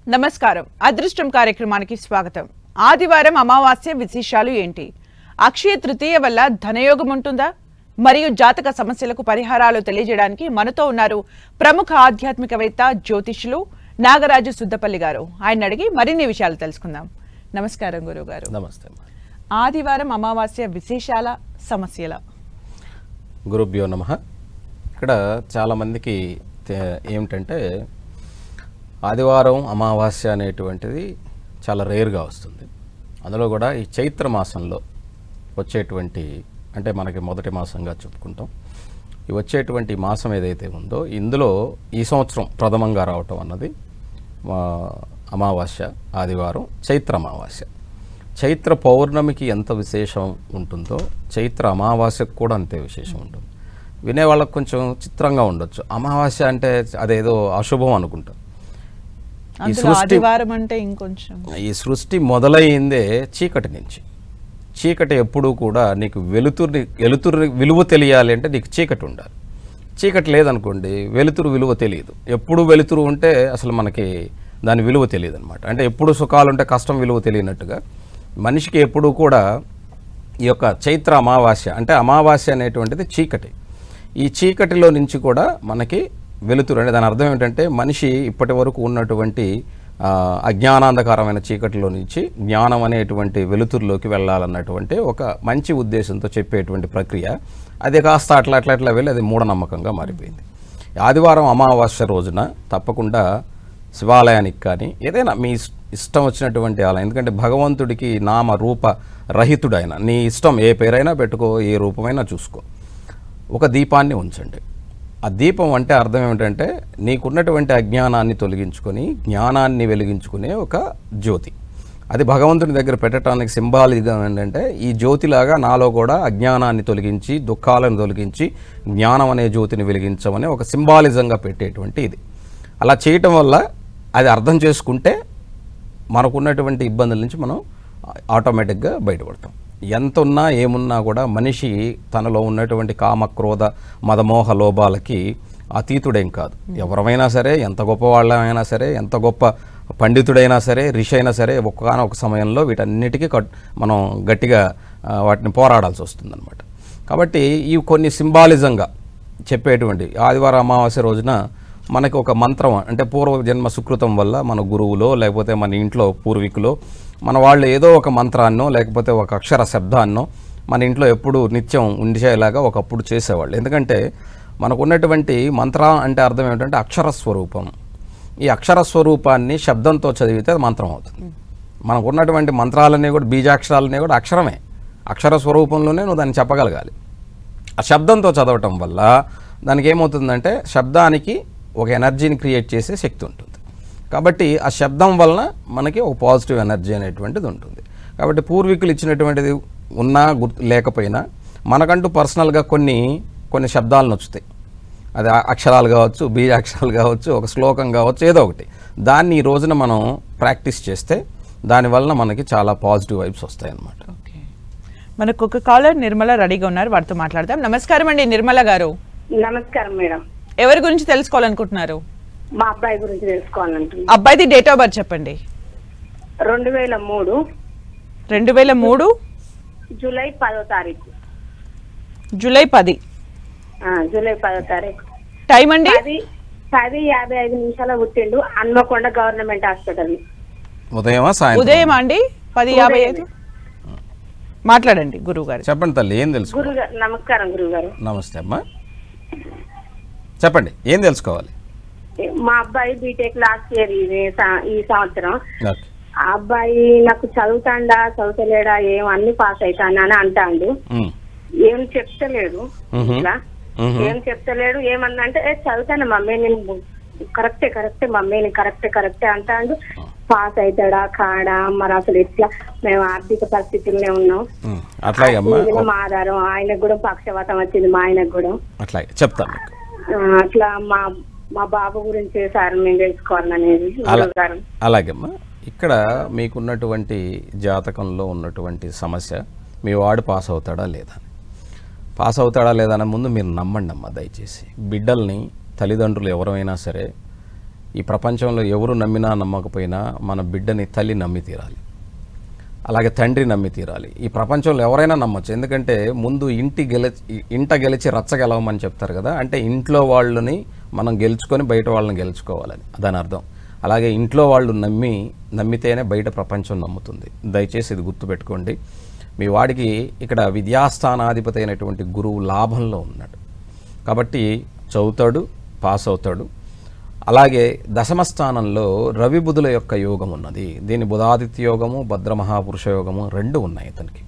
నమస్కారం. అదృష్టం కార్యక్రమానికి స్వాగతం. ఆదివారం అమావాస్య విశేషాలు ఏంటి? అక్షయ తృతీయ వల్ల ధనయోగం ఉంటుందా? మరియు జాతక సమస్యలకు పరిహారాలు తెలియజేయడానికి మనతో ఉన్నారు ప్రముఖ ఆధ్యాత్మికవేత్త జ్యోతిష్యులు నాగరాజు సుద్దపల్లి గారు. ఆయన అడిగి మరిన్ని విషయాలు తెలుసుకుందాం. నమస్కారం గురువు గారు. నమస్తే. ఆదివారం అమావాస్య విశేషాల సమస్యల గురుభ్యో నమః. ఇక్కడ చాలామందికి ఏమిటంటే ఆదివారం అమావాస్య అనేటువంటిది చాలా రేర్గా వస్తుంది. అందులో కూడా ఈ చైత్ర మాసంలో వచ్చేటువంటి, అంటే మనకి మొదటి మాసంగా చెప్పుకుంటాం, ఈ వచ్చేటువంటి మాసం ఏదైతే ఉందో ఇందులో ఈ సంవత్సరం ప్రథమంగా రావటం అన్నది అమావాస్య, ఆదివారం చైత్ర అమావాస్య. చైత్ర పౌర్ణమికి ఎంత విశేషం ఉంటుందో చైత్ర అమావాస్యకు కూడా అంతే విశేషం ఉంటుంది. వినేవాళ్ళకు కొంచెం చిత్రంగా ఉండొచ్చు, అమావాస్య అంటే అదేదో అశుభం అనుకుంటాం. ఈ సృష్టి మొదలైందే చీకటి నుంచి. చీకటి ఎప్పుడూ కూడా నీకు వెలుతురు విలువ తెలియాలి అంటే నీకు చీకటి ఉండాలి. చీకటి లేదనుకోండి వెలుతురు విలువ తెలియదు. ఎప్పుడు వెలుతురు ఉంటే అసలు మనకి దాని విలువ తెలియదు అనమాట. అంటే ఎప్పుడు సుఖాలు ఉంటే కష్టం విలువ తెలియనట్టుగా మనిషికి ఎప్పుడూ కూడా ఈ యొక్క చైత్ర అమావాస్య, అంటే అమావాస్య అనేటువంటిది చీకటి. ఈ చీకటిలో నుంచి కూడా మనకి వెలుతురు, అంటే దాని అర్థం ఏంటంటే మనిషి ఇప్పటి వరకు ఉన్నటువంటి అజ్ఞానాంధకారమైన చీకటిలో నుంచి జ్ఞానం అనేటువంటి వెలుతురులోకి వెళ్ళాలన్నటువంటి ఒక మంచి ఉద్దేశంతో చెప్పేటువంటి ప్రక్రియ. అది కాస్త అట్లా వెళ్ళి అది మూఢనమ్మకంగా మారిపోయింది. ఆదివారం అమావాస్య రోజున తప్పకుండా శివాలయానికి కానీ ఏదైనా మీ ఇష్టం వచ్చినటువంటి ఆలయం, ఎందుకంటే భగవంతుడికి నామ రూప రహితుడైన, నీ ఇష్టం ఏ పేరైనా పెట్టుకో, ఏ రూపమైనా చూసుకో, ఒక దీపాన్ని ఉంచండి. ఆ దీపం అంటే అర్థం ఏమిటంటే నీకున్నటువంటి అజ్ఞానాన్ని తొలగించుకొని జ్ఞానాన్ని వెలిగించుకునే ఒక జ్యోతి. అది భగవంతుని దగ్గర పెట్టడానికి సింబాలిక్గా ఏంటంటే ఈ జ్యోతిలాగా నాలో కూడా అజ్ఞానాన్ని తొలగించి దుఃఖాలను తొలగించి జ్ఞానం అనే జ్యోతిని వెలిగించమని ఒక సింబాలిజంగా పెట్టేటువంటి ఇది. అలా చేయటం వల్ల అది అర్థం చేసుకుంటే మనకున్నటువంటి ఇబ్బందుల నుంచి మనం ఆటోమేటిక్గా బయటపడతాం. ఎంత ఉన్నా ఏమున్నా కూడా మనిషి తనలో ఉన్నటువంటి కామ క్రోధ మదమోహ లోభాలకి అతీతుడేం కాదు. ఎవరమైనా సరే, ఎంత గొప్ప వాళ్ళైనా సరే, ఎంత గొప్ప పండితుడైనా సరే, ఋషి అయినా సరే, ఒక్కొక్క సమయంలో వీటన్నిటికీ మనం గట్టిగా వాటిని పోరాడాల్సి వస్తుందన్నమాట. కాబట్టి ఇవి కొన్ని సింబాలిజంగా చెప్పేటువంటి ఆదివారం అమావాస్య రోజున మనకి ఒక మంత్రం, అంటే పూర్వజన్మ సుకృతం వల్ల మన గురువులో లేకపోతే మన ఇంట్లో పూర్వీకులో మన వాళ్ళు ఏదో ఒక మంత్రాన్నో లేకపోతే ఒక అక్షర శబ్దాన్నో మన ఇంట్లో ఎప్పుడు నిత్యం ఉండిచేలాగా ఒకప్పుడు చేసేవాళ్ళు. ఎందుకంటే మనకు ఉన్నటువంటి మంత్ర అంటే అర్థం ఏమిటంటే అక్షర స్వరూపం. ఈ అక్షర స్వరూపాన్ని శబ్దంతో చదివితే అది మంత్రం అవుతుంది. మనకు ఉన్నటువంటి మంత్రాలన్నీ కూడా, బీజాక్షరాలన్నీ కూడా అక్షరమే. అక్షర స్వరూపంలోనే నువ్వు దాన్ని చెప్పగలగాలి. ఆ శబ్దంతో చదవటం వల్ల దానికి ఏమవుతుందంటే శబ్దానికి ఒక ఎనర్జీని క్రియేట్ చేసే శక్తి ఉంటుంది. కాబట్టి ఆ శబ్దం వలన మనకి ఒక పాజిటివ్ ఎనర్జీ అనేటువంటిది ఉంటుంది. కాబట్టి పూర్వీకులు ఇచ్చినటువంటిది ఉన్నా లేకపోయినా మనకంటూ పర్సనల్గా కొన్ని శబ్దాలు నచ్చుతాయి. అది అక్షరాలు కావచ్చు, బీజాక్షరాలు కావచ్చు, ఒక శ్లోకం కావచ్చు, ఏదో ఒకటి. దాన్ని ఈ రోజున మనం ప్రాక్టీస్ చేస్తే దానివల్ల మనకి చాలా పాజిటివ్ వైబ్స్ వస్తాయి అన్నమాట. మనకు ఒక కాలర్ నిర్మల రెడీగా ఉన్నారు, వారితో మాట్లాడదాం. నమస్కారం అండి నిర్మల గారు. నమస్కారం మేడం. ఎవరి గురించి తెలుసుకోవాలనుకుంటున్నారు? మా అబ్బాయి గురించి తెలుసుకోవాలంటున్నా. అబ్బాయిది డేట్ ఆఫ్ బర్త్ చెప్పండి. 2003 జూలై 10వ తారీఖు. జూలై 10. జూలై 10వ తారీఖు. టైం అండి? 10:55 పుట్టిండు. Hanamkonda government hospital. ఉదయం అండి 10:55. మాట్లాడండి గురువు గారు. చెప్పండి తల్లి, ఏం తెలుసు? గురుగారు నమస్కారం. గురుగారు నమస్తే అమ్మా, చెప్పండి ఏం తెలుసుకోవాలి? మా అబ్బాయి బీటెక్ లాస్ట్ ఇయర్ ఈ సంవత్సరం. ఆ అబ్బాయి నాకు చదువుతలేడా, అన్ని పాస్ అవుతాను అని అంటాడు. ఏం చెప్తలేడు, ఇట్లా ఏం చెప్తలేడు. ఏమన్నా అంటే చదువుతాను మమ్మీ, నేను కరెక్టే మమ్మీ, నేను కరెక్టే అంటాడు. పాస్ అవుతాడా కాడా మరి అసలు ఎట్లా? మేము ఆర్థిక పరిస్థితుల్లోనే ఉన్నాం. మా ఆధారం ఆయనకు కూడా పక్షవాతం వచ్చింది, మా ఆయనకు కూడా. చెప్తాను అట్లా మా బాబు గురించి సార్ మేము తెలుసుకోవాలనేది. అలాగేమ్మా, ఇక్కడ మీకున్నటువంటి జాతకంలో ఉన్నటువంటి సమస్య మీ వాడు పాస్ అవుతాడా లేదా అని ముందు మీరు నమ్మండి అమ్మా దయచేసి. బిడ్డల్ని తల్లిదండ్రులు ఎవరైనా సరే ఈ ప్రపంచంలో ఎవరు నమ్మినా నమ్మకపోయినా మన బిడ్డని తల్లి నమ్మి తీరాలి, అలాగే తండ్రి నమ్మి తీరాలి. ఈ ప్రపంచంలో ఎవరైనా నమ్మచ్చు, ఎందుకంటే ముందు ఇంట గెలిచి రచ్చ గెలవమని చెప్తారు కదా, అంటే ఇంట్లో వాళ్ళని మనం గెలుచుకొని బయట వాళ్ళని గెలుచుకోవాలని దాని అర్థం. అలాగే ఇంట్లో వాళ్ళు నమ్మితేనే బయట ప్రపంచం నమ్ముతుంది. దయచేసి ఇది గుర్తుపెట్టుకోండి. మీ వాడికి ఇక్కడ విద్యాస్థానాధిపతి అయినటువంటి గురువు లాభంలో ఉన్నాడు కాబట్టి చదువుతాడు, పాస్ అవుతాడు. అలాగే దశమ స్థానంలో రవి బుధుల యొక్క యోగం ఉన్నది. దీని బుధాదిత్య యోగము, భద్రమహాపురుష యోగము రెండు ఉన్నాయి ఇతనికి.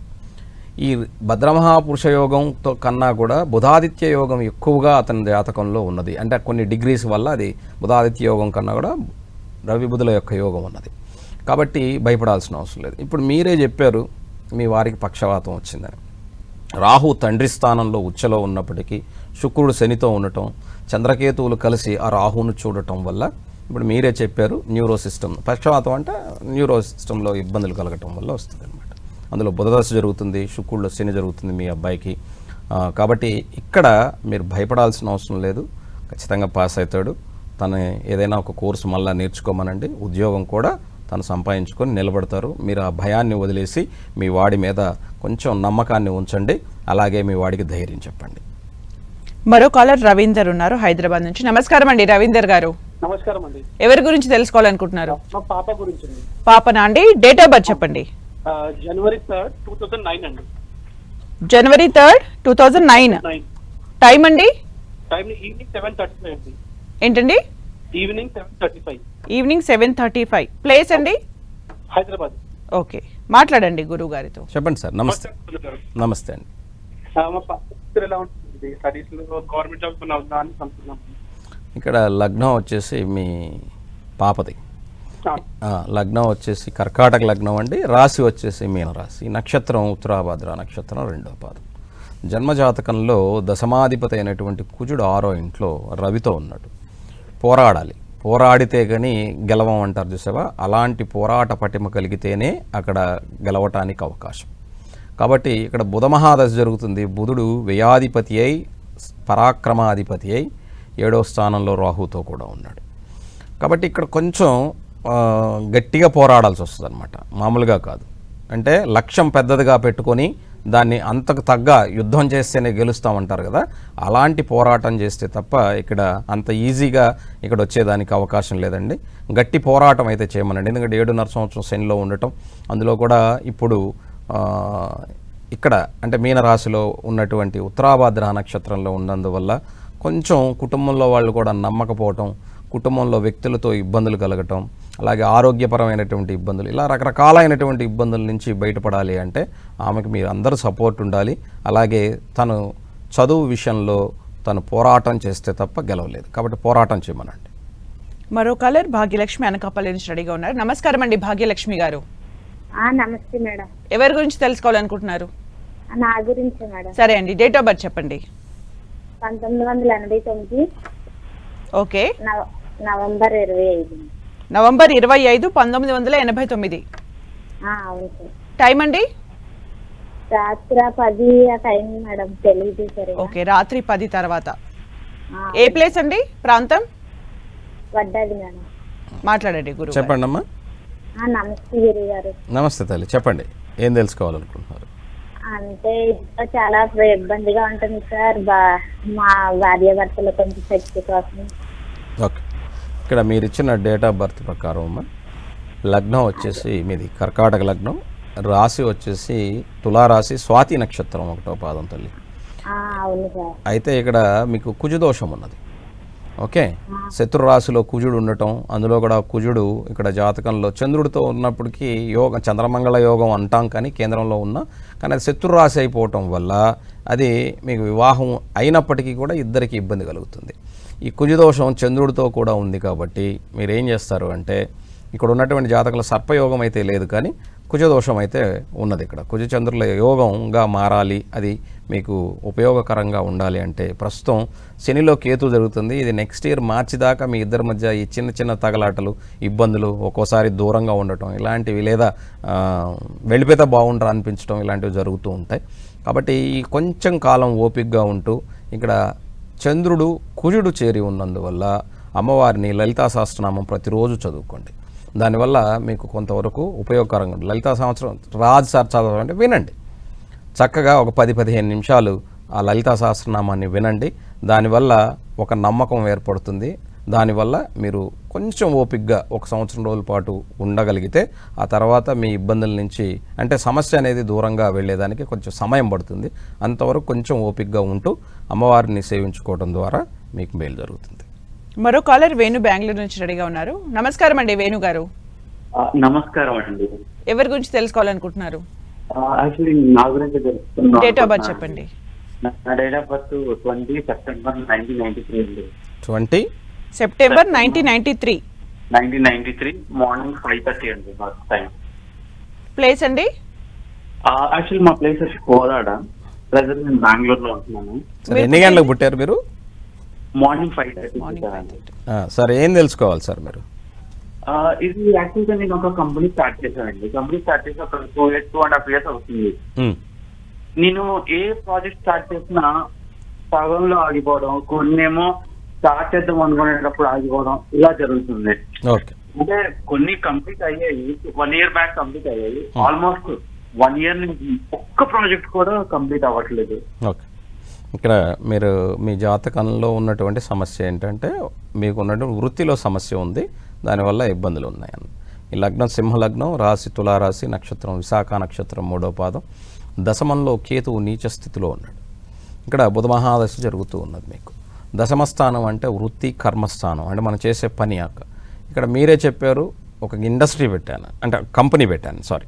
ఈ భద్రమహాపురుష యోగంతో కన్నా కూడా బుధాదిత్య యోగం ఎక్కువగా అతని జాతకంలో ఉన్నది. అంటే కొన్ని డిగ్రీస్ వల్ల అది బుధాదిత్య యోగం కన్నా కూడా రవి బుధుల యొక్క యోగం ఉన్నది కాబట్టి భయపడాల్సిన అవసరం లేదు. ఇప్పుడు మీరే చెప్పారు మీ వారికి పక్షవాతం వచ్చిందని. రాహు తండ్రి స్థానంలో ఉచ్చలో ఉన్నప్పటికీ శుక్రుడు శనితో ఉండటం, చంద్రకేతువులు కలిసి ఆ రాహును చూడటం వల్ల ఇప్పుడు మీరే చెప్పారు న్యూరో సిస్టమ్ పక్షవాతం అంటే న్యూరో సిస్టంలో ఇబ్బందులు కలగటం వల్ల వస్తుంది అనమాట. అందులో బుధదశ జరుగుతుంది, శుక్రుడు శని జరుగుతుంది మీ అబ్బాయికి. కాబట్టి ఇక్కడ మీరు భయపడాల్సిన అవసరం లేదు, ఖచ్చితంగా పాస్ అవుతాడు. తను ఏదైనా ఒక కోర్సు మళ్ళీ నేర్చుకోమనండి, ఉద్యోగం కూడా తను సంపాదించుకొని నిలబడతారు. మీరు ఆ భయాన్ని వదిలేసి మీ వాడి మీద కొంచెం నమ్మకాన్ని ఉంచండి, అలాగే మీ వాడికి ధైర్యం చెప్పండి. మరో కాలర్ రవీందర్ ఉన్నారు హైదరాబాద్ నుంచి. నమస్కారం అండి రవీందర్ గారు. నమస్కారం అండి. ఎవరి గురించి తెలుసుకోవాలనుకుంటున్నారు? మా పాప గురించి అండి. పాపనా అండి? డేట్ ఆఫ్ బర్త్ చెప్పండి. జనవరి 3rd, 2009 అండి. జనవరి 3rd, 2009. టైం అండి? టైం ఈవినింగ్ 7:35 అండి. ఏంటండి? ఈవినింగ్ 7:35. ఈవినింగ్ 7:35. ప్లేస్ అండి? హైదరాబాద్. ఓకే, మాట్లాడండి గురువు గారితో. చెప్పండి సార్. నమస్తే. నమస్తే అండి. మా పాప ఎలా ఉంటుంది స్టడీస్ లో, గవర్నమెంట్ జాబ్ అవుతుందా అని అనుకుంటున్నాం. ఇక్కడ లగ్నం వచ్చేసి మీ పాపది లగ్నం వచ్చేసి కర్కాటక లగ్నం అండి. రాశి వచ్చేసి మీనరాశి, నక్షత్రం ఉత్తరాభాద్ర నక్షత్రం 2వ పాదం. జన్మజాతకంలో దశమాధిపతి అయినటువంటి కుజుడు 6వ ఇంట్లో రవితో ఉన్నాడు. పోరాడాలి, పోరాడితే కానీ గెలవం అంటారు చూసావా, అలాంటి పోరాట పటిమ కలిగితేనే అక్కడ గెలవటానికి అవకాశం. కాబట్టి ఇక్కడ బుధ మహాదశ జరుగుతుంది. బుధుడు వ్యయాధిపతి అయి పరాక్రమాధిపతి అయి 7వ స్థానంలో రాహుతో కూడా ఉన్నాడు. కాబట్టి ఇక్కడ కొంచెం గట్టిగా పోరాడాల్సి వస్తుంది అనమాట, మామూలుగా కాదు. అంటే లక్ష్యం పెద్దదిగా పెట్టుకొని దాన్ని అంతకు తగ్గ యుద్ధం చేస్తేనే గెలుస్తామంటారు కదా, అలాంటి పోరాటం చేస్తే తప్ప ఇక్కడ అంత ఈజీగా ఇక్కడ వచ్చేదానికి అవకాశం లేదండి. గట్టి పోరాటం అయితే చేయమనండి. ఎందుకంటే 7.5 సంవత్సరం శనిలో ఉండటం, అందులో కూడా ఇప్పుడు ఇక్కడ అంటే మీనరాశిలో ఉన్నటువంటి ఉత్తరాభాద్ర నక్షత్రంలో ఉన్నందువల్ల కొంచెం కుటుంబంలో వాళ్ళు కూడా నమ్మకపోవటం, కుటుంబంలో వ్యక్తులతో ఇబ్బందులు కలగటం, అలాగే ఆరోగ్యపరమైనటువంటి ఇబ్బందులు, ఇలా రకరకాలైనటువంటి ఇబ్బందుల నుంచి బయటపడాలి అంటే ఆమెకు మీరు అందరూ సపోర్ట్ ఉండాలి. అలాగే తను చదువు విషయంలో తను పోరాటం చేస్తే తప్ప గెలవలేదు కాబట్టి పోరాటం చేయమనండి. మరో కాలర్ భాగ్యలక్ష్మి అనకాపల్లి నుంచి రెడీగా ఉన్నారు. నమస్కారం అండి భాగ్యలక్ష్మి గారు. నమస్తే మేడం. ఎవరి గురించి తెలుసుకోవాలనుకుంటున్నారు? నా గురించే మేడం. సరే అండి, డేట్ ఆఫ్ బర్త్ చెప్పండి. 1989. ఓకే. నవంబర్ 25. నవంబర్ 25, 1989. అవును సార్. టైం అండి? రాత్రి 10 ఆ టైం మేడం, తెలియదు సార్. ఓకే, రాత్రి 10 తర్వాత. ఏ ప్లేస్ అండి? ప్రాంతం? వడ్డాది మేడం. మాట్లాడండి గురువు. చెప్పండి అమ్మా. నమస్తే గురువు గారు. నమస్తే తల్లి, చెప్పండి ఏం తెలుసుకోవాలనుకుంటున్నారు? అంటే ఇంట్లో చాలా ఇబ్బందిగా ఉంటుంది సార్, మా భార్య భర్తలు కొంచెం శక్తి కోసం. ఓకే, ఇక్కడ మీరు ఇచ్చిన డేట్ ఆఫ్ బర్త్ ప్రకారం అమ్మా, లగ్నం వచ్చేసి మీది కర్కాటక లగ్నం, రాశి వచ్చేసి తులారాశి, స్వాతి నక్షత్రం 1వ పాదం తల్లి. అవును సార్. అయితే ఇక్కడ మీకు కుజదోషం ఉన్నది. ఓకే, శత్రురాశిలో కుజుడు ఉండటం, అందులో కూడా కుజుడు ఇక్కడ జాతకంలో చంద్రుడితో ఉన్నప్పటికీ యోగం చంద్రమంగళ యోగం అంటాం, కానీ కేంద్రంలో ఉన్న కానీ అది శత్రురాశి అయిపోవటం వల్ల అది మీకు వివాహం అయినప్పటికీ కూడా ఇద్దరికి ఇబ్బంది కలుగుతుంది. ఈ కుజదోషం చంద్రుడితో కూడా ఉంది కాబట్టి మీరు ఏం చేస్తారు అంటే, ఇక్కడ ఉన్నటువంటి జాతకంలో సర్పయోగం అయితే లేదు కానీ కుజదోషం అయితే ఉన్నది. ఇక్కడ కుజచంద్రుల యోగంగా మారాలి, అది మీకు ఉపయోగకరంగా ఉండాలి అంటే ప్రస్తుతం శనిలో కేతు జరుగుతుంది. ఇది నెక్స్ట్ ఇయర్ మార్చి దాకా మీ ఇద్దరి మధ్య ఈ చిన్న చిన్న తగలాటలు, ఇబ్బందులు, ఒక్కోసారి దూరంగా ఉండటం ఇలాంటివి, లేదా వెళ్ళిపోతే బాగుంటారు అనిపించడం ఇలాంటివి జరుగుతూ ఉంటాయి. కాబట్టి ఈ కొంచెం కాలం ఓపికగా ఉంటూ ఇక్కడ చంద్రుడు కుజుడు చేరి ఉన్నందువల్ల అమ్మవారిని లలితా సహస్రనామం ప్రతిరోజు చదువుకోండి. దానివల్ల మీకు కొంతవరకు ఉపయోగకరంగా ఉంటుంది. లలితా సంవత్సరం రాజు సార్ చదవాలంటే వినండి, చక్కగా ఒక 10-15 నిమిషాలు ఆ లలితా సహస్రనామాన్ని వినండి. దానివల్ల ఒక నమ్మకం ఏర్పడుతుంది. దానివల్ల మీరు కొంచెం ఓపికగా 1 సంవత్సరం రోజుల పాటు ఉండగలిగితే ఆ తర్వాత మీ ఇబ్బందుల నుంచి అంటే సమస్య అనేది దూరంగా వెళ్ళేదానికి కొంచెం సమయం పడుతుంది. అంతవరకు కొంచెం ఓపికగా ఉంటూ అమ్మవారిని సేవించుకోవడం ద్వారా మీకు మేలు జరుగుతుంది. మరో కాలర్ వేణు బెంగళూరు నుంచి రెడీగా ఉన్నారు. నమస్కారం అండి వేణు గారు. నమస్కారం అండి. ఎవరి గురించి తెలుసుకోవాలనుకుంటున్నారు? యాక్చువల్లీ నా గురించి తెలుసుకున్నాను. డేట్ ఆఫ్ బర్త్ చెప్పండి. నా డేట్ ఆఫ్ బర్త్ 20 సెప్టెంబర్ 1993 అండి. 20 సెప్టెంబర్ 1993 మార్నింగ్ 5:30 అండి బస్ టైం. ప్లేస్ అండి? యాక్చువల్లీ మా ప్లేస్ వచ్చి కోదాడ. ప్రజెంట్ నేను బెంగళూరులో ఉంటున్నాను. ఎన్ని గంటలకు పుట్టారు మీరు? మార్నింగ్ 5:30. సార్ ఏం తెలుసుకోవాలి సార్ మీరు? ఇది యాక్చువల్గా నేను ఒక కంపెనీ స్టార్ట్ చేశానండి. కంపెనీ స్టార్ట్ చేసి ఒక 2.5 years అవుతుంది. నేను ఏ ప్రాజెక్ట్ స్టార్ట్ చేసినా సగంలో ఆగిపోవడం, కొన్నేమో స్టార్ట్ చేద్దాం అనుకునేటప్పుడు ఆగిపోవడం ఇలా జరుగుతుంది. అంటే కొన్ని కంప్లీట్ అయ్యాయి, 1 year బ్యాక్ కంప్లీట్ అయ్యాయి. ఆల్మోస్ట్ 1 year నుంచి ఒక్క ప్రాజెక్ట్ కూడా కంప్లీట్ అవ్వట్లేదు. ఓకే, ఇక్కడ మీరు మీ జాతకంలో ఉన్నటువంటి సమస్య ఏంటంటే మీకు ఉన్నటువంటి వృత్తిలో సమస్య ఉంది, దానివల్ల ఇబ్బందులు ఉన్నాయని. ఈ లగ్నం సింహలగ్నం, రాశి తులారాశి, నక్షత్రం విశాఖ నక్షత్రం 3వ పాదం, దశమంలో కేతువు నీచ స్థితిలో ఉన్నాడు. ఇక్కడ బుధ మహాదశ జరుగుతూ ఉన్నది. మీకు దశమస్థానం అంటే వృత్తి కర్మస్థానం, అంటే మనం చేసే పని. ఇక్కడ మీరే చెప్పారు ఒక ఇండస్ట్రీ పెట్టాను అంటే కంపెనీ పెట్టాను, సారీ.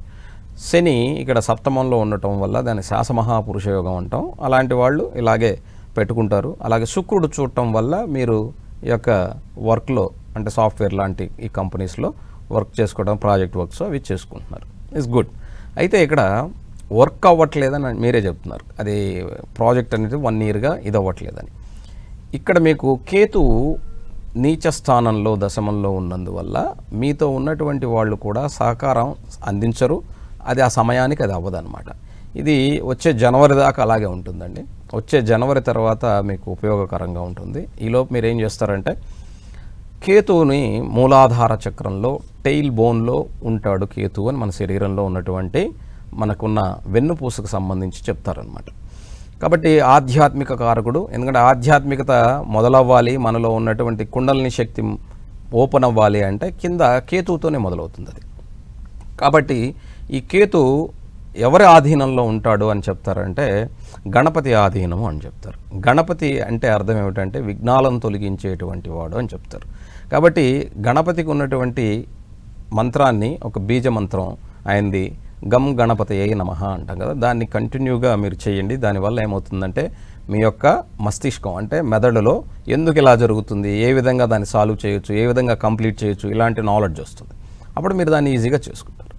శని ఇక్కడ సప్తమంలో ఉండటం వల్ల దాన్ని శాసమహాపురుష యోగం అంటాం. అలాంటి వాళ్ళు ఇలాగే పెట్టుకుంటారు. అలాగే శుక్రుడు చూడటం వల్ల మీరు ఈ యొక్క వర్క్లో అంటే సాఫ్ట్వేర్ లాంటి ఈ కంపెనీస్లో వర్క్ చేసుకోవడం, ప్రాజెక్ట్ వర్క్స్ అవి చేసుకుంటున్నారు. It's good. అయితే ఇక్కడ వర్క్ అవ్వట్లేదని మీరే చెప్తున్నారు. అది ప్రాజెక్ట్ అనేది 1 yearగా ఇది అవ్వట్లేదని. ఇక్కడ మీకు కేతువు నీచ స్థానంలో దశమంలో ఉన్నందువల్ల మీతో ఉన్నటువంటి వాళ్ళు కూడా సహకారం అందించరు. అది ఆ సమయానికి అది అవ్వదన్నమాట. ఇది వచ్చే జనవరి దాకా అలాగే ఉంటుందండి. వచ్చే జనవరి తర్వాత మీకు ఉపయోగకరంగా ఉంటుంది. ఈలోపు మీరు ఏం చేస్తారంటే కేతువుని మూలాధార చక్రంలో టెయిల్ బోన్లో ఉంటాడు కేతువు అని మన శరీరంలో ఉన్నటువంటి మనకున్న వెన్నుపూసకు సంబంధించి చెప్తారనమాట. కాబట్టి ఆధ్యాత్మిక కారకుడు. ఎందుకంటే ఆధ్యాత్మికత మొదలవ్వాలి, మనలో ఉన్నటువంటి కుండలిని శక్తి ఓపెన్ అవ్వాలి అంటే కింద కేతువుతోనే మొదలవుతుంది అది. కాబట్టి ఈ కేతు ఎవరి ఆధీనంలో ఉంటాడు అని చెప్తారంటే గణపతి ఆధీనము అని చెప్తారు. గణపతి అంటే అర్థం ఏమిటంటే విఘ్నాలను తొలగించేటువంటి వాడు అని చెప్తారు. కాబట్టి గణపతికి ఉన్నటువంటి మంత్రాన్ని ఒక బీజ మంత్రం ఆయనది గం గణపతయే నమః అంటాం కదా, దాన్ని కంటిన్యూగా మీరు చేయండి. దానివల్ల ఏమవుతుందంటే మీ యొక్క మస్తిష్కం అంటే మెదడులో ఎందుకు ఇలా జరుగుతుంది, ఏ విధంగా దాన్ని సాల్వ్ చేయొచ్చు, ఏ విధంగా కంప్లీట్ చేయొచ్చు, ఇలాంటి నాలెడ్జ్ వస్తుంది. అప్పుడు మీరు దాన్ని ఈజీగా చేసుకుంటారు.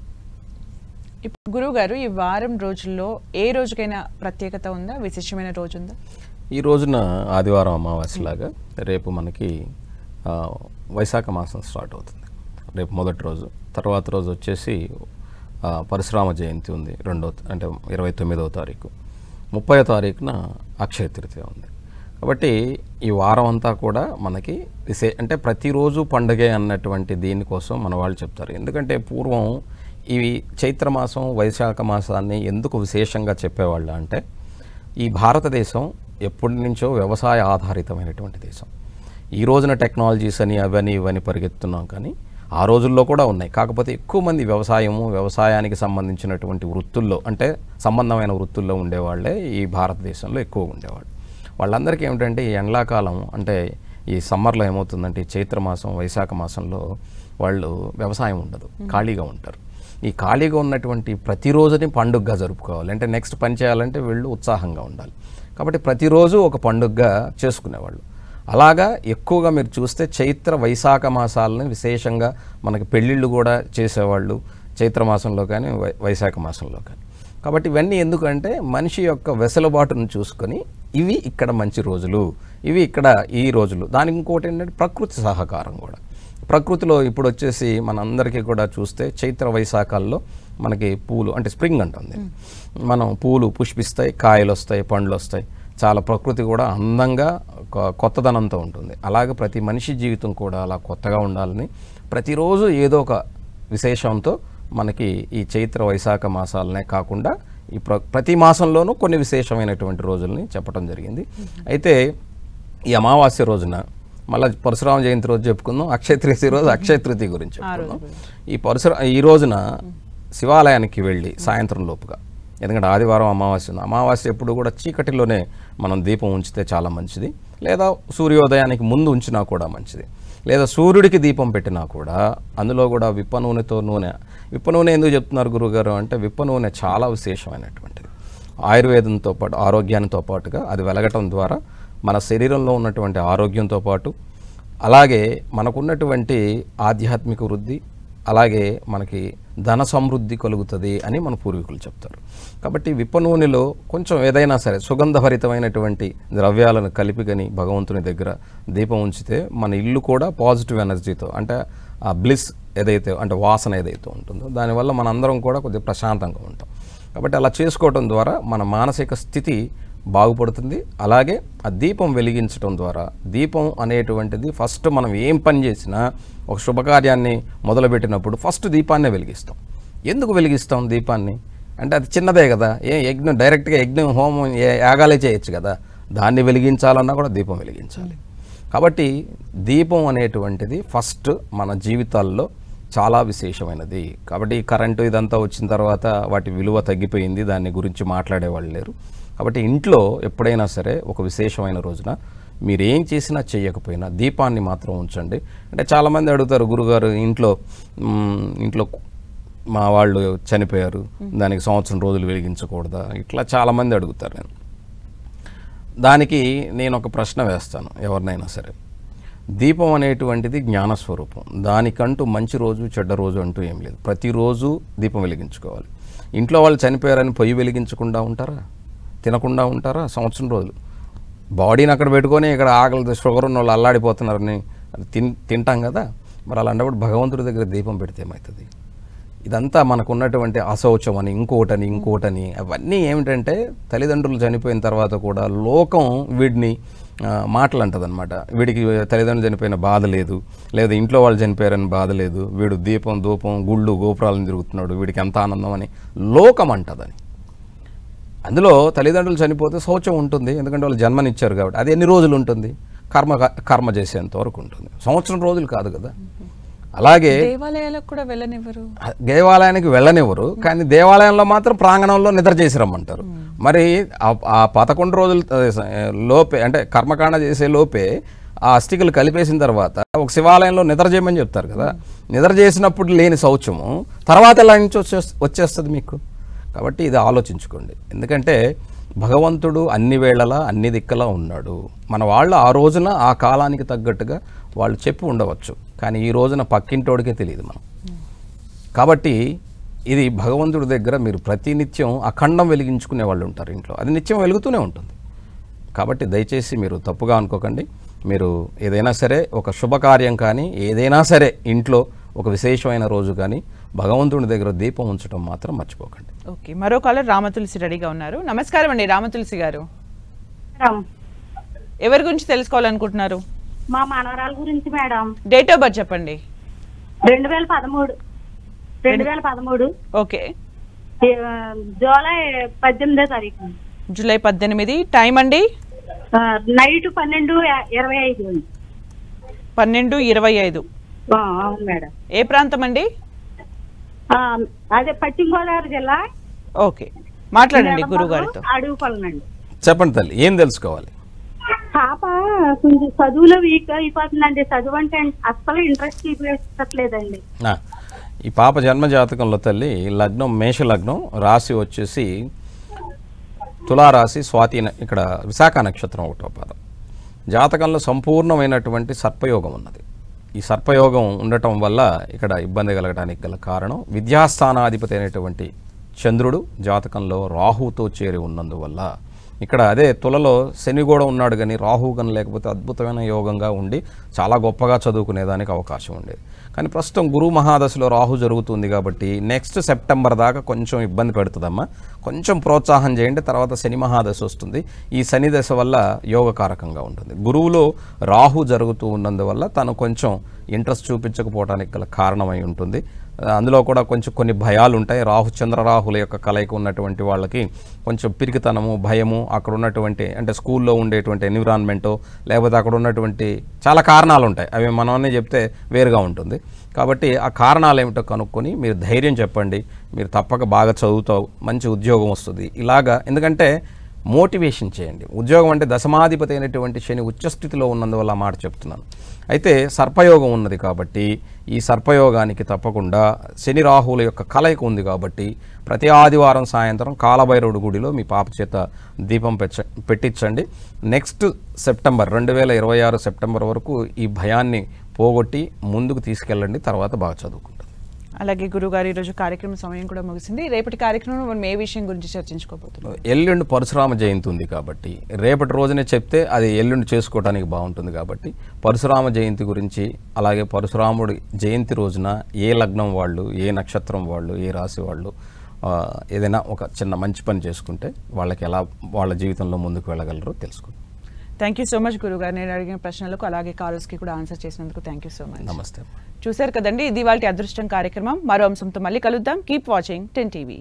ఇప్పుడు గురువు గారు, ఈ వారం రోజుల్లో ఏ రోజుకైనా ప్రత్యేకత ఉందా, విశేషమైన రోజు ఉందా? ఈ రోజున ఆదివారం అమావాస్యలాగా రేపు మనకి వైశాఖ మాసం స్టార్ట్ అవుతుంది. రేపు మొదటి రోజు, తర్వాత రోజు వచ్చేసి పరశురామ జయంతి ఉంది, అంటే 29వ తారీఖు. 30వ తారీఖున అక్షయ తృతీయ ఉంది. కాబట్టి ఈ వారం అంతా కూడా మనకి అంటే ప్రతిరోజు పండుగే అన్నటువంటి దీనికోసం మన వాళ్ళు చెప్తారు. ఎందుకంటే పూర్వం ఇవి చైత్రమాసం వైశాఖ మాసాన్ని ఎందుకు విశేషంగా చెప్పేవాళ్ళు అంటే ఈ భారతదేశం ఎప్పటి నుంచో వ్యవసాయ ఆధారితమైనటువంటి దేశం. ఈ రోజున టెక్నాలజీస్ అని అవన్నీ ఇవన్నీ పరిగెత్తున్నాం, కానీ ఆ రోజుల్లో కూడా ఉన్నాయి. కాకపోతే ఎక్కువ మంది వ్యవసాయానికి సంబంధించినటువంటి వృత్తుల్లో అంటే సంబంధమైన వృత్తుల్లో ఉండేవాళ్ళే ఈ భారతదేశంలో ఎక్కువగా ఉండేవాళ్ళు. వాళ్ళందరికీ ఏమిటంటే ఈ ఎండాకాలం అంటే ఈ సమ్మర్లో ఏమవుతుందంటే ఈ చైత్రమాసం వైశాఖ మాసంలో వాళ్ళు వ్యవసాయం ఉండదు, ఖాళీగా ఉంటారు. ఈ ఖాళీగా ఉన్నటువంటి ప్రతిరోజుని పండుగగా జరుపుకోవాలి అంటే నెక్స్ట్ పని చేయాలంటే వీళ్ళు ఉత్సాహంగా ఉండాలి. కాబట్టి ప్రతిరోజు ఒక పండుగగా చేసుకునేవాళ్ళు. అలాగా ఎక్కువగా మీరు చూస్తే చైత్ర వైశాఖ మాసాలని విశేషంగా మనకి పెళ్ళిళ్ళు కూడా చేసేవాళ్ళు చైత్రమాసంలో కానీ వైశాఖ మాసంలో కానీ. కాబట్టి ఇవన్నీ ఎందుకంటే మనిషి యొక్క వెసులుబాటును చూసుకొని ఇవి ఇక్కడ మంచి రోజులు, ఇవి ఇక్కడ ఈ రోజులు. దానికి ఇంకోటి ఏంటంటే ప్రకృతి సహకారం కూడా. ప్రకృతిలో ఇప్పుడు వచ్చేసి మనందరికీ కూడా చూస్తే చైత్ర వైశాఖాల్లో మనకి పూలు అంటే స్ప్రింగ్ అంటుంది, మనం పూలు పుష్పిస్తాయి, కాయలు వస్తాయి, పండ్లు వస్తాయి, చాలా ప్రకృతి కూడా అందంగా కొత్తదనంతో ఉంటుంది. అలాగే ప్రతి మనిషి జీవితం కూడా అలా కొత్తగా ఉండాలని ప్రతిరోజు ఏదో ఒక విశేషంతో మనకి ఈ చైత్ర వైశాఖ మాసాలనే కాకుండా ఈ ప్రతి మాసంలోనూ కొన్ని విశేషమైనటువంటి రోజుల్ని చెప్పడం జరిగింది. అయితే ఈ అమావాస్య రోజున మళ్ళీ పరశురామ జయంతి రోజు చెప్పుకుందాం, అక్షయ తృతీయ రోజు అక్షయ తృతీయ గురించి చెప్పుకుందాం. ఈ రోజున శివాలయానికి వెళ్ళి సాయంత్రం లోపుగా, ఎందుకంటే ఆదివారం అమావాస్య ఉంది, అమావాస్య ఎప్పుడు కూడా చీకటిలోనే మనం దీపం ఉంచితే చాలా మంచిది, లేదా సూర్యోదయానికి ముందు ఉంచినా కూడా మంచిది, లేదా సూర్యుడికి దీపం పెట్టినా కూడా అందులో కూడా విప్ప నూనె ఎందుకు చెప్తున్నారు గురువుగారు అంటే, విప్ప నూనె చాలా విశేషమైనటువంటిది. ఆయుర్వేదంతో పాటు ఆరోగ్యానితో పాటుగా అది వెలగటం ద్వారా మన శరీరంలో ఉన్నటువంటి ఆరోగ్యంతో పాటు అలాగే మనకున్నటువంటి ఆధ్యాత్మిక వృద్ధి, అలాగే మనకి ధన సమృద్ధి కలుగుతుంది అని మన పూర్వీకులు చెప్తారు. కాబట్టి విప్ప నూనెలో కొంచెం ఏదైనా సరే సుగంధభరితమైనటువంటి ద్రవ్యాలను కలిపి కానీ భగవంతుని దగ్గర దీపం ఉంచితే మన ఇల్లు కూడా పాజిటివ్ ఎనర్జీతో, అంటే ఆ బ్లిస్ ఏదైతే అంటే వాసన ఏదైతే ఉంటుందో దానివల్ల మనందరం కూడా కొద్దిగా ప్రశాంతంగా ఉంటాం. కాబట్టి అలా చేసుకోవటం ద్వారా మన మానసిక స్థితి బాగుపడుతుంది. అలాగే ఆ దీపం వెలిగించడం ద్వారా, దీపం అనేటువంటిది ఫస్ట్ మనం ఏం పని చేసినా ఒక శుభకార్యాన్ని మొదలుపెట్టినప్పుడు ఫస్ట్ దీపాన్నే వెలిగిస్తాం. ఎందుకు వెలిగిస్తాం దీపాన్ని అంటే అది చిన్నదే కదా, యజ్ఞం డైరెక్ట్గా యజ్ఞం హోమం యాగాలే చేయొచ్చు కదా, దాన్ని వెలిగించాలన్నా కూడా దీపం వెలిగించాలి. కాబట్టి దీపం అనేటువంటిది ఫస్ట్ మన జీవితాల్లో చాలా విశేషమైనది. కాబట్టి కరెంటు ఇదంతా వచ్చిన తర్వాత వాటి విలువ తగ్గిపోయింది, దాని గురించి మాట్లాడేవాళ్ళు లేరు. కాబట్టి ఇంట్లో ఎప్పుడైనా సరే ఒక విశేషమైన రోజున మీరేం చేసినా చేయకపోయినా దీపాన్ని మాత్రం ఉంచండి. అంటే చాలామంది అడుగుతారు, గురుగారు ఇంట్లో మా వాళ్ళు చనిపోయారు, దానికి సంవత్సరం రోజులు వెలిగించకూడదా, ఇట్లా చాలామంది అడుగుతారు. దానికి నేను ఒక ప్రశ్న వేస్తాను ఎవరినైనా సరే. దీపం అనేటువంటిది జ్ఞానస్వరూపం, దానికంటూ మంచి రోజు చెడ్డ రోజు అంటూ ఏం లేదు, ప్రతిరోజు దీపం వెలిగించుకోవాలి. ఇంట్లో వాళ్ళు చనిపోయారని పొయ్యి వెలిగించకుండా ఉంటారా, తినకుండా ఉంటారా? సంవత్సరం రోజులు బాడీని అక్కడ పెట్టుకొని ఇక్కడ ఆకలి షుగర్ ఉన్న వాళ్ళు అల్లాడిపోతున్నారని తింటాం కదా. మరి అలాంటప్పుడు భగవంతుడి దగ్గర దీపం పెడితే ఏమవుతుంది? ఇదంతా మనకున్నటువంటి అశౌచం అని ఇంకోటని అవన్నీ ఏమిటంటే తల్లిదండ్రులు చనిపోయిన తర్వాత కూడా లోకం వీడిని మాటలు అంటదనమాట. వీడికి తల్లిదండ్రులు చనిపోయిన బాధ లేదు, లేదా ఇంట్లో వాళ్ళు చనిపోయారని బాధ లేదు, వీడు దీపం ధూపం గుళ్ళు గోపురాలను తిరుగుతున్నాడు, వీడికి ఎంత ఆనందం అని లోకం అంటదని. అందులో తల్లిదండ్రులు చనిపోతే శౌచం ఉంటుంది, ఎందుకంటే వాళ్ళు జన్మనిచ్చారు కాబట్టి. అది ఎన్ని రోజులు ఉంటుంది? కర్మ చేసేంత వరకు ఉంటుంది, సంవత్సరం రోజులు కాదు కదా. అలాగే దేవాలయాలకు కూడా వెళ్ళనివ్వరు, దేవాలయానికి వెళ్ళనివ్వరు, కానీ దేవాలయంలో మాత్రం ప్రాంగణంలో నిద్ర చేసి రమ్మంటారు. మరి ఆ 11 రోజుల లోపే, అంటే కర్మకాండ చేసే లోపే ఆ అస్థికలు కలిపేసిన తర్వాత ఒక శివాలయంలో నిద్ర చేయమని చెప్తారు కదా. నిద్ర చేసినప్పుడు లేని శౌచము తర్వాత ఎలా నుంచి వచ్చేస్తుంది మీకు? కాబట్టి ఇది ఆలోచించుకోండి. ఎందుకంటే భగవంతుడు అన్ని వేళలా అన్ని దిక్కలా ఉన్నాడు. మన వాళ్ళు ఆ రోజున ఆ కాలానికి తగ్గట్టుగా వాళ్ళు చెప్పి ఉండవచ్చు, కానీ ఈ రోజున పక్కింటోడికే తెలియదు మనం. కాబట్టి ఇది భగవంతుడి దగ్గర మీరు ప్రతినిత్యం అఖండం వెలిగించుకునే వాళ్ళు ఉంటారు ఇంట్లో, అది నిత్యం వెలుగుతూనే ఉంటుంది. కాబట్టి దయచేసి మీరు తప్పుగా అనుకోకండి. మీరు ఏదైనా సరే ఒక శుభకార్యం కానీ ఏదైనా సరే ఇంట్లో ఒక విశేషమైన రోజు కానీ భగవంతుడి దగ్గర దీపం ఉంచడం మాత్రం మర్చిపోకండి. ఓకే, మరో కాలర్ రామతులసి రెడీగా ఉన్నారు. నమస్కారం అండి రామతులసి గారు, ఎవరి గురించి తెలుసుకోవాలనుకుంటున్నారు? మా మనవరాల గురించి మేడం. డేట్ ఆఫ్ బర్త్ చెప్పండి. 2013. ఓకే, జూలై 18వ తారీఖు. జూలై 18. టైం అండి? నైట్ 12:25. 12:25. అవును మేడం. ఏ ప్రాంతం అండి? అదే పశ్చిమ గోదావరి జిల్లా. ఓకే, మాట్లాడండి గురుగారితో. అడుగుపలనండి. చెప్పండి తల్లి, ఏం తెలుసుకోవాలి? పాప కొంచెం చదువులో వీక్ అయిపోతుందండి. చదువు అంటే అస్సలు ఇంట్రెస్ట్ చూపించట్లేదండి. ఈ పాప జన్మ జాతకంలో తల్లి లగ్నం మేష లగ్నం, రాశి వచ్చేసి తులారాశి, స్వాతి, ఇక్కడ విశాఖ నక్షత్రం 1వ పాదం. జాతకంలో సంపూర్ణమైనటువంటి సర్పయోగం ఉన్నది. ఈ సర్పయోగం ఉండటం వల్ల ఇక్కడ ఇబ్బంది కలగడానికి గల కారణం విద్యాస్థానాధిపతి అయినటువంటి చంద్రుడు జాతకంలో రాహుతో చేరి ఉన్నందువల్ల. ఇక్కడ అదే తులలో శని కూడా ఉన్నాడు, కానీ రాహు కానీ లేకపోతే అద్భుతమైన యోగంగా ఉండి చాలా గొప్పగా చదువుకునేదానికి అవకాశం ఉండేది. కానీ ప్రస్తుతం గురు మహాదశలో రాహు జరుగుతుంది కాబట్టి నెక్స్ట్ సెప్టెంబర్ దాకా కొంచెం ఇబ్బంది పెడుతుందమ్మా. కొంచెం ప్రోత్సాహం చేయండి, తర్వాత శని మహాదశ వస్తుంది. ఈ శని దశ వల్ల యోగకారకంగా ఉంటుంది. గురువులో రాహు జరుగుతూ ఉన్నందువల్ల తను కొంచెం ఇంట్రెస్ట్ చూపించకపోవడానికి గల కారణమై ఉంటుంది. అందులో కూడా కొంచెం కొన్ని భయాలు ఉంటాయి. చంద్రరాహుల యొక్క కలయిక ఉన్నటువంటి వాళ్ళకి కొంచెం పిరికితనము, భయము, అక్కడ ఉన్నటువంటి అంటే స్కూల్లో ఉండేటువంటి ఎన్విరాన్మెంటో లేకపోతే అక్కడ ఉన్నటువంటి చాలా కారణాలు ఉంటాయి. అవి మనమనే చెప్తే వేరుగా ఉంటుంది. కాబట్టి ఆ కారణాలు ఏమిటో కనుక్కొని మీరు ధైర్యం చెప్పండి. మీరు తప్పక బాగా చదువుతావు, మంచి ఉద్యోగం వస్తుంది ఇలాగా. ఎందుకంటే మోటివేషన్ చేయండి. ఉద్యోగం అంటే దశమాధిపతి అయినటువంటి శని ఉచ్చస్థితిలో ఉన్నందువల్ల మాట చెప్తున్నాను. అయితే సర్పయోగం ఉన్నది కాబట్టి ఈ సర్పయోగానికి తప్పకుండా శని రాహువుల యొక్క కలయిక ఉంది కాబట్టి ప్రతి ఆదివారం సాయంత్రం కాలభైరవుడి గుడిలో మీ పాప చేత దీపం పెట్టించండి. నెక్స్ట్ సెప్టెంబర్ 2026 సెప్టెంబర్ వరకు ఈ భయాన్ని పోగొట్టి ముందుకు తీసుకెళ్ళండి. తర్వాత బాగా చదువుకుంటారు. అలాగే గురుగారు ఈరోజు కార్యక్రమ సమయం కూడా ముగిసింది. రేపటి కార్యక్రమంలో మనం ఏ విషయం గురించి చర్చించుకోబోతున్నాం? ఎల్లుండి పరశురామ జయంతి ఉంది కాబట్టి రేపటి రోజునే చెప్తే అది ఎల్లుండి చేసుకోవడానికి బాగుంటుంది. కాబట్టి పరశురామ జయంతి గురించి, అలాగే పరశురాముడి జయంతి రోజున ఏ లగ్నం వాళ్ళు, ఏ నక్షత్రం వాళ్ళు, ఏ రాశి వాళ్ళు ఏదైనా ఒక చిన్న మంచి పని చేసుకుంటే వాళ్ళకి ఎలా వాళ్ళ జీవితంలో ముందుకు వెళ్ళగలరో తెలుసుకుంటాం. థ్యాంక్ యూ సో మచ్ గురుగారు. నేను అడిగిన ప్రశ్నలకు అలాగే కాల్స్కి కూడా ఆన్సర్ చేసినందుకు థ్యాంక్ యూ సో మచ్. నమస్తే. చూశారు కదండి, ఇది వాళ్ళ అదృష్టం కార్యక్రమం. మరో అంశంతో మళ్ళీ కలుద్దాం. Keep watching 10 TV.